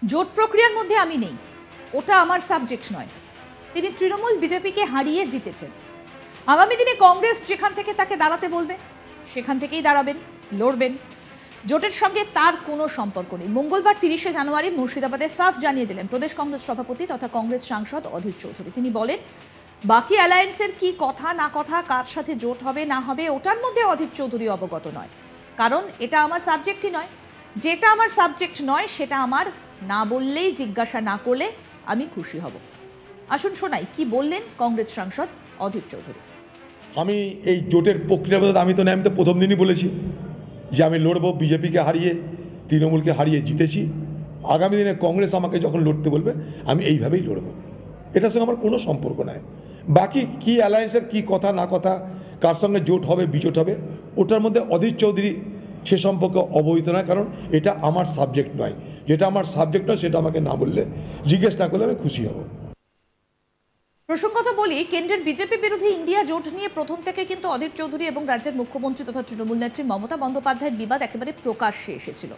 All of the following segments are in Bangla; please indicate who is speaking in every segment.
Speaker 1: জোট প্রক্রিয়ার মধ্যে আমি নেই, ওটা আমার সাবজেক্ট নয়। তিনি তৃণমূল বিজেপিকে হারিয়ে জিতেছেন। আগামী দিনে কংগ্রেস যেখান থেকে তাকে দাঁড়াতে বলবে সেখান থেকেই দাঁড়াবেন, লড়বেন। জোটের সঙ্গে তার কোনো সম্পর্ক নেই। মঙ্গলবার 30শে জানুয়ারি মুর্শিদাবাদে সাফ জানিয়ে দিলেন প্রদেশ কংগ্রেস সভাপতি তথা কংগ্রেস সাংসদ অধীর চৌধুরী। তিনি বলেন, বাকি অ্যালায়েন্সের কি কথা না কথা, কার সাথে জোট হবে না হবে, ওটার মধ্যে অধীর চৌধুরী অবগত নয়, কারণ এটা আমার সাবজেক্টই নয়। যেটা আমার সাবজেক্ট নয় সেটা আমার না বললেই, জিজ্ঞাসা না করলে আমি খুশি হব। আসুন শোনাই কি বললেন কংগ্রেস সাংসদ অধীর চৌধুরী।
Speaker 2: আমি এই জোটের প্রক্রিয়ার মধ্যে আমি তো প্রথম দিনই বলেছি যে আমি লড়বো, বিজেপিকে হারিয়ে তৃণমূলকে হারিয়ে জিতেছি। আগামী দিনে কংগ্রেস আমাকে যখন লড়তে বলবে আমি এইভাবেই লড়বো। এটার সঙ্গে আমার কোনো সম্পর্ক নাই। বাকি কি অ্যালায়েন্সের কি কথা না কথা, কার সঙ্গে জোট হবে বিজোট হবে, ওটার মধ্যে অধীর চৌধুরী সে সম্পর্কে অবহিত নয়, কারণ এটা আমার সাবজেক্ট নয়। যেটা আমার সাবজেক্ট নয় সেটা আমাকে না বললে, জিজ্ঞেস না করলে আমি খুশি হব।
Speaker 1: প্রসঙ্গত বলি, কেন্দ্রের বিজেপি বিরোধী ইন্ডিয়া জোট নিয়ে প্রথম থেকে কিন্তু অধীর চৌধুরী এবং রাজ্যের মুখ্যমন্ত্রী তথা তৃণমূল নেত্রী মমতা বন্দ্যোপাধ্যায়ের বিবাদ একেবারে প্রকাশ্যে এসেছিল।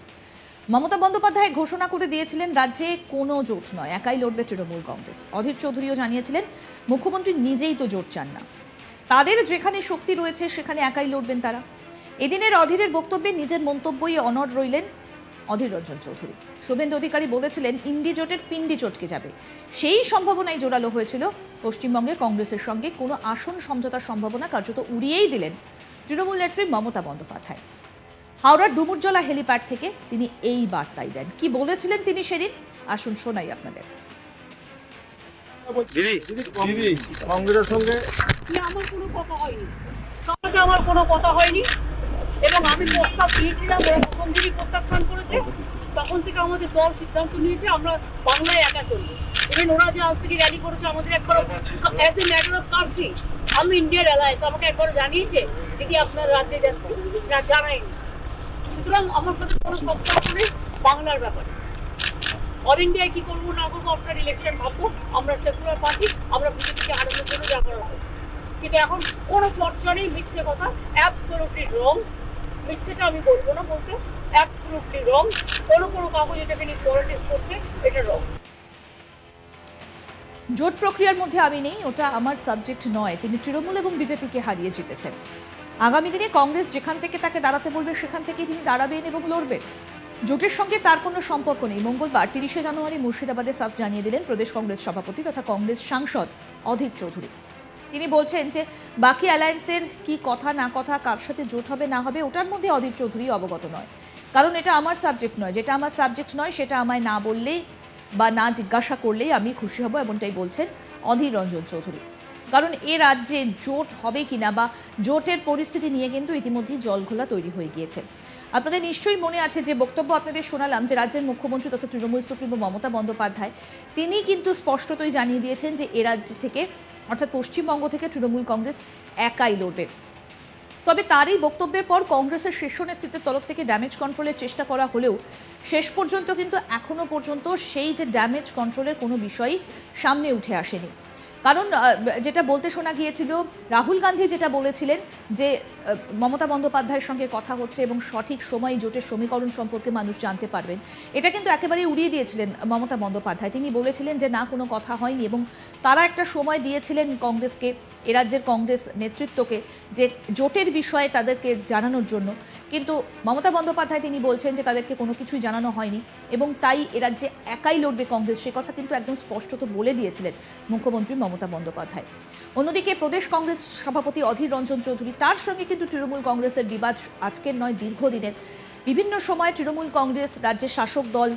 Speaker 1: মমতা বন্দ্যোপাধ্যায় ঘোষণা করে দিয়েছিলেন রাজ্যে কোনো জোট নয়, একাই লড়বে তৃণমূল কংগ্রেস। অধীর চৌধুরীও জানিয়েছিলেন মুখ্যমন্ত্রী নিজেই তো জোট চান না, তাদের যেখানে শক্তি রয়েছে সেখানে একাই লড়বেন তারা। এদিনের অধীরের বক্তব্যে নিজের মন্তব্যই অনড় রইলেন অধীর রঞ্জন চৌধুরী। শুভেন্দু অধিকারী বলেছিলেন ইন্ডি জোটের পিন্ডি চটকে যাবে, সেই সম্ভাবনাই জোরালো হয়েছিল। পশ্চিমবঙ্গে কংগ্রেসের সঙ্গে কোনো আসন সমঝোতার সম্ভাবনা কার্যত উড়িয়েই দিলেন তৃণমূল নেত্রী মমতা বন্দ্যোপাধ্যায়। হাওড়ার ডুমুরজলা হেলিপ্যাড থেকে তিনি এই বার্তাই দেন। কি বলেছিলেন তিনি সেদিন, আসুন শোনাই আপনাদের।
Speaker 3: কংগ্রেসের সঙ্গে
Speaker 4: আমার কোনো কথা হয়নি, আমার কোনো কথা হয়নি। এবং আমি প্রস্তাব দিয়েছিলাম, ওরা প্রথম দিনই প্রত্যাখ্যান করেছে। তখন থেকে আমাদের দল সিদ্ধান্ত নিয়েছে আমরা বাংলায় একা চলবো। ইভেন ওরা যে আজ থেকে র্যালি করেছে, আমাদের একবার as a matter of country, আমি ইন্ডিয়ার অ্যালায়েন্স আমাকে একবার জানিয়েছে দিদি আপনার রাজ্যে যাচ্ছি না, জানায়নি। সুতরাং আমার সাথে কোনো সম্পর্ক নেই বাংলার ব্যাপারে। অল ইন্ডিয়ায় কি করবো না করবো আপনার ইলেকশন ভাববো। আমরা সেকুলার পার্টি, আমরা বিজেপিকে হারানোর জন্য যা করা হবে। কিন্তু এখন কোনো চর্চা নেই, মিথ্যে কথা, অ্যাবসলিউটলি রং। মিথ্যেটা আমি বলবো না, বলতে অ্যাবসলিউটলি রং। কোনো কাগজ এটাকে নিয়ে পলিটিক্স করছে, এটা রং।
Speaker 1: জোট প্রক্রিয়ার মধ্যে আমি নেই, ওটা আমার সাবজেক্ট নয়। তিনি তৃণমূল এবং বিজেপিকে হারিয়ে জিতেছেন। আগামী দিনে কংগ্রেস যেখান থেকে তাকে দাঁড়াতে বলবে সেখান থেকেই তিনি দাঁড়াবেন এবং লড়বেন। জোটের সঙ্গে তার কোনো সম্পর্ক নেই। মঙ্গলবার 30শে জানুয়ারি মুর্শিদাবাদে সাফ জানিয়ে দিলেন প্রদেশ কংগ্রেস সভাপতি তথা কংগ্রেস সাংসদ অধীর চৌধুরী। তিনি বলছেন যে বাকি অ্যালায়েন্সের কি কথা না কথা, কার সাথে জোট হবে না হবে, ওটার মধ্যে অধীর চৌধুরী অবগত নয়, কারণ এটা আমার সাবজেক্ট নয়। যেটা আমার সাবজেক্ট নয় সেটা আমায় না বললেই বা না জিজ্ঞাসা করলেই আমি খুশি হব, এমনটাই বলছেন অধীর রঞ্জন চৌধুরী। কারণ এ রাজ্যে জোট হবে কিনা বা জোটের পরিস্থিতি নিয়ে কিন্তু ইতিমধ্যেই জলঘোলা তৈরি হয়ে গিয়েছে। আপনাদের নিশ্চয়ই মনে আছে যে বক্তব্য আপনাদের শোনালাম যে রাজ্যের মুখ্যমন্ত্রী তথা তৃণমূল সুপ্রিমো মমতা বন্দ্যোপাধ্যায় তিনি কিন্তু স্পষ্টতই জানিয়ে দিয়েছেন যে এ রাজ্য থেকে, অর্থাৎ পশ্চিমবঙ্গ থেকে তৃণমূল কংগ্রেস একাই লড়বে। তবে তার এই বক্তব্যের পর কংগ্রেসের শীর্ষ নেতৃত্বের তরফ থেকে ড্যামেজ কন্ট্রোলের চেষ্টা করা হলেও শেষ পর্যন্ত কিন্তু এখনো পর্যন্ত সেই যে ড্যামেজ কন্ট্রোলের কোনো বিষয়ই সামনে উঠে আসেনি। কারণ যেটা বলতে শোনা গিয়েছিল, রাহুল গান্ধী যেটা বলেছিলেন যে মমতা বন্দ্যোপাধ্যায়ের সঙ্গে কথা হচ্ছে এবং সঠিক সময় জোটের সমীকরণ সম্পর্কে মানুষ জানতে পারবেন, এটা কিন্তু একেবারেই উড়িয়ে দিয়েছিলেন মমতা বন্দ্যোপাধ্যায়। তিনি বলেছিলেন যে না, কোনো কথা হয়নি এবং তারা একটা সময় দিয়েছিলেন কংগ্রেসকে, এ রাজ্যের কংগ্রেস নেতৃত্বকে, যে জোটের বিষয়ে তাদেরকে জানানোর জন্য। কিন্তু মমতা বন্দ্যোপাধ্যায় তিনি বলছেন যে তাদেরকে কোনো কিছুই জানানো হয়নি এবং তাই এ রাজ্যে একাই লড়বে কংগ্রেস, সে কথা কিন্তু একদম স্পষ্টত বলে দিয়েছিলেন মুখ্যমন্ত্রী মমতা বন্দ্যোপাধ্যায়। অন্যদিকে প্রদেশ কংগ্রেস সভাপতি অধীর রঞ্জন চৌধুরী, তার সঙ্গে কিন্তু তৃণমূল কংগ্রেসের বিবাদ আজকের নয়, দীর্ঘদিনের। বিভিন্ন সময় তৃণমূল কংগ্রেস, রাজ্যের শাসক দল,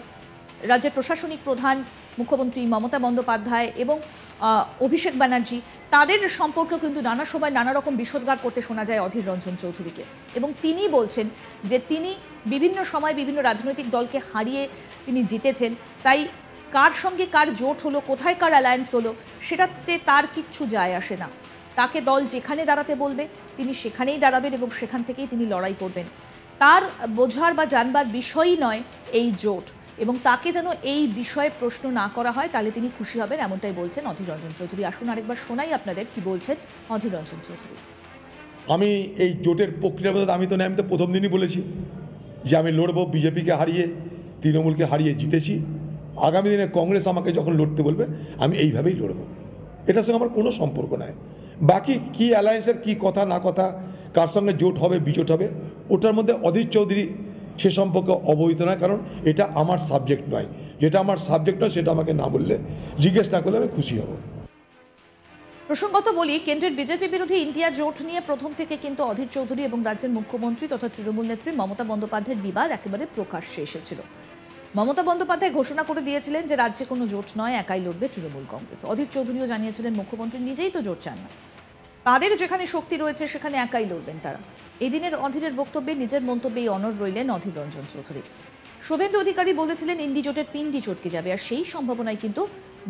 Speaker 1: রাজ্যের প্রশাসনিক প্রধান মুখ্যমন্ত্রী মমতা বন্দ্যোপাধ্যায় এবং অভিষেক ব্যানার্জি, তাদের সম্পর্ক কিন্তু নানা সময় নানা রকম বিষোদ্গার করতে শোনা যায় অধীর রঞ্জন চৌধুরীকে। এবং তিনি বলছেন যে তিনি বিভিন্ন সময় বিভিন্ন রাজনৈতিক দলকে হারিয়ে তিনি জিতেছেন, তাই কার সঙ্গে কার জোট হলো, কোথায় কার অ্যালায়েন্স হলো, সেটাতে তার কিচ্ছু যায় আসে না। তাকে দল যেখানে দাঁড়াতে বলবে তিনি সেখানেই দাঁড়াবেন এবং সেখান থেকেই তিনি লড়াই করবেন। তার বোঝার বা জানবার বিষয়ই নয় এই জোট, এবং তাকে যেন এই বিষয়ে প্রশ্ন না করা হয় তাহলে তিনি খুশি হবেন, এমনটাই বলছেন অধীর রঞ্জন চৌধুরী। আসুন আরেকবার শোনাই আপনাদের কি বলছেন অধীর রঞ্জন চৌধুরী।
Speaker 2: আমি এই জোটের প্রক্রিয়ার মধ্যে আমি তো প্রথম দিনই বলেছি যে আমি লড়বো, বিজেপিকে হারিয়ে তৃণমূলকে হারিয়ে জিতেছি। আগামী দিনে কংগ্রেস আমাকে যখন লড়তে বলবে আমি এইভাবেই লড়ব। এটার সঙ্গে আমার কোনো সম্পর্ক নাই। বাকি কি অ্যালায়েন্সের কি কথা না কথা, কার সঙ্গে জোট হবে বিজোট হবে, ওটার মধ্যে অধীর চৌধুরী সে সম্পর্কে অবহিত নয়, কারণ এটা আমার সাবজেক্ট নয়। যেটা আমার সাবজেক্ট নয় সেটা আমাকে না বললে, জিজ্ঞেস না করলে আমি খুশি হব।
Speaker 1: প্রসঙ্গত বলি, কেন্দ্রের বিজেপি বিরোধী ইন্ডিয়া জোট নিয়ে প্রথম থেকে কিন্তু অধীর চৌধুরী এবং রাজ্যের মুখ্যমন্ত্রী তথা তৃণমূল নেত্রী মমতা বন্দ্যোপাধ্যায়ের বিবাদ একেবারে প্রকাশ্যে এসেছিল। মমতা বন্দ্যোপাধ্যায় ঘোষণা করে দিয়েছিলেন যে রাজ্যে কোনো জোট নয়, একাই লড়বে তৃণমূল কংগ্রেস। অধীর চৌধুরীও জানিয়েছিলেন মুখ্যমন্ত্রী নিজেই তো জোট চান না, তাদের যেখানে শক্তি রয়েছে সেখানে একাই লড়বেন তারা। এদিনের অধীরের বক্তব্যে নিজের মন্তব্যেই অনড় রইলেন অধীর রঞ্জন চৌধুরী। শুভেন্দু অধিকারী বলেছিলেন ইন্ডি জোটের পিন্ডি চটকে যাবে, আর সেই সম্ভাবনায় কিন্তু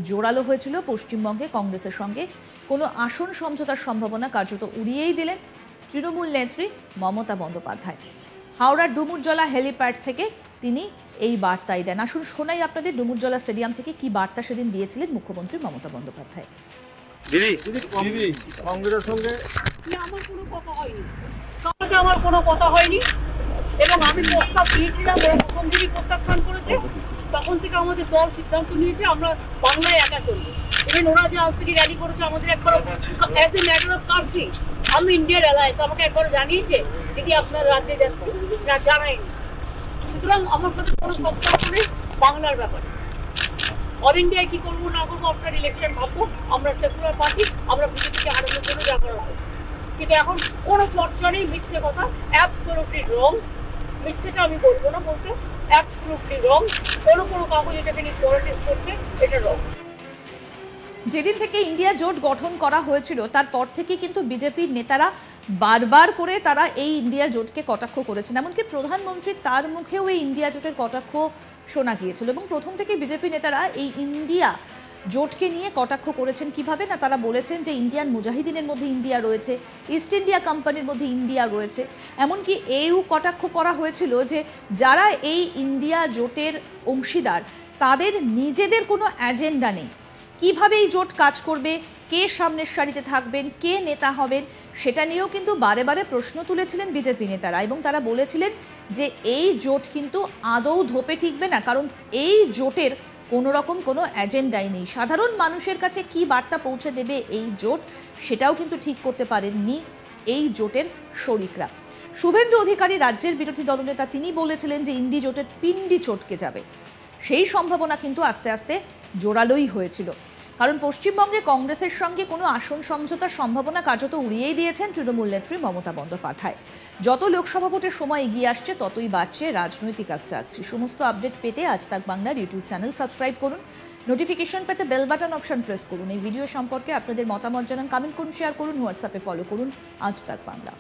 Speaker 1: জোরালো হয়েছিল পশ্চিমবঙ্গে কংগ্রেসের সঙ্গে কোনো আসন সমঝোতার সম্ভাবনা কার্যত উড়িয়েই দিলেন তৃণমূল নেত্রী মমতা বন্দ্যোপাধ্যায়। হাওড়ার ডুমুরজলা হেলিপ্যাড থেকে তিনি এই বার্তাই দেন। আসুন শোনাই আপনাদের ডুমুরজলা স্টেডিয়াম থেকে কি বার্তা সেদিন দিয়েছিলেন মুখ্যমন্ত্রী মমতা বন্দ্যোপাধ্যায়।
Speaker 3: কংগ্রেসের সঙ্গে
Speaker 4: আমার কোনো কথা হয়নি, সঙ্গে আমার কোনো কথা হয়নি, এবং আমি প্রস্তাব দিয়েছিলাম, ওরা প্রথম দিনই প্রত্যাখ্যান করেছে। তখন থেকে আমাদের দল সিদ্ধান্ত নিয়েছে আমরা বাংলায় একা চলবো। ইভেন ওরা যে আজ থেকে র্যালি করেছে, আমাদের একবার as a matter of country, আমি ইন্ডিয়ার অ্যালায়েন্স আমাকে একবার জানিয়েছে যদি আপনার রাজ্যে যাচ্ছে, না জানায়নি। সুতরাং আমার সাথে কোনো সম্পর্ক নেই বাংলার ব্যাপারে। অল ইন্ডিয়ায় কি করবো না করবো আপনার ইলেকশন ভাববো, আমরা সেকুলার পার্টি, আমরা বিজেপিকে হারানোর জন্য যা করা হবে। কিন্তু এখন কোনো চর্চা নেই, মিথ্যে কথা, অ্যাবসলিউটলি রং। মিথ্যেটা আমি বলবো না, বলতে অ্যাবসলিউটলি রং। কোনো কাগজ এটাকে নিয়ে পলিটিক্স করছে, এটা রং।
Speaker 1: যেদিন থেকে ইন্ডিয়া জোট গঠন করা হয়েছিল তারপর থেকে কিন্তু বিজেপির নেতারা বারবার করে তারা এই ইন্ডিয়া জোটকে কটাক্ষ করেছেন। এমনকি প্রধানমন্ত্রী তার মুখেও এই ইন্ডিয়া জোটের কটাক্ষ শোনা গিয়েছিল, এবং প্রথম থেকে বিজেপি নেতারা এই ইন্ডিয়া জোটকে নিয়ে কটাক্ষ করেছেন। কিভাবে না, তারা বলেছেন যে ইন্ডিয়ান মুজাহিদিনের মধ্যে ইন্ডিয়া রয়েছে, ইস্ট ইন্ডিয়া কোম্পানির মধ্যে ইন্ডিয়া রয়েছে। এমনকি এও কটাক্ষ করা হয়েছিল যে যারা এই ইন্ডিয়া জোটের অংশীদার তাদের নিজেদের কোনো এজেন্ডা নেই। কিভাবে এই জোট কাজ করবে, কে সামনের সারিতে থাকবেন, কে নেতা হবেন, সেটা নিয়েও কিন্তু বারে বারে প্রশ্ন তুলেছিলেন বিজেপি নেতারা, এবং তারা বলেছিলেন যে এই জোট কিন্তু আদৌ ধোপে টিকবে না, কারণ এই জোটের কোনো রকম কোনো এজেন্ডাই নেই। সাধারণ মানুষের কাছে কি বার্তা পৌঁছে দেবে এই জোট, সেটাও কিন্তু ঠিক করতে পারেননি এই জোটের শরিকরা। শুভেন্দু অধিকারী রাজ্যের বিরোধী দলনেতা, তিনি বলেছিলেন যে ইন্ডি জোটের পিন্ডি চটকে যাবে। সেই সম্ভাবনা কিন্তু আস্তে আস্তে জোরালোই হয়েছিল, কারণ পশ্চিমবঙ্গে কংগ্রেসের সঙ্গে কোনো আসন সমঝোতার সম্ভাবনা কার্যত উড়িয়েই দিয়েছেন তৃণমূল নেত্রী মমতা বন্দ্যোপাধ্যায়। যত লোকসভা ভোটের সময় এগিয়ে আসছে ততই বাড়ছে রাজনৈতিক আকচাকচি। সমস্ত আপডেট পেতে আজ তাক বাংলার ইউটিউব চ্যানেল সাবস্ক্রাইব করুন, নোটিফিকেশন পেতে বেল বাটন অপশন প্রেস করুন। এই ভিডিও সম্পর্কে আপনাদের মতামত জানান, কমেন্ট করুন, শেয়ার করুন, হোয়াটসঅ্যাপে ফলো করুন আজ তাক বাংলা।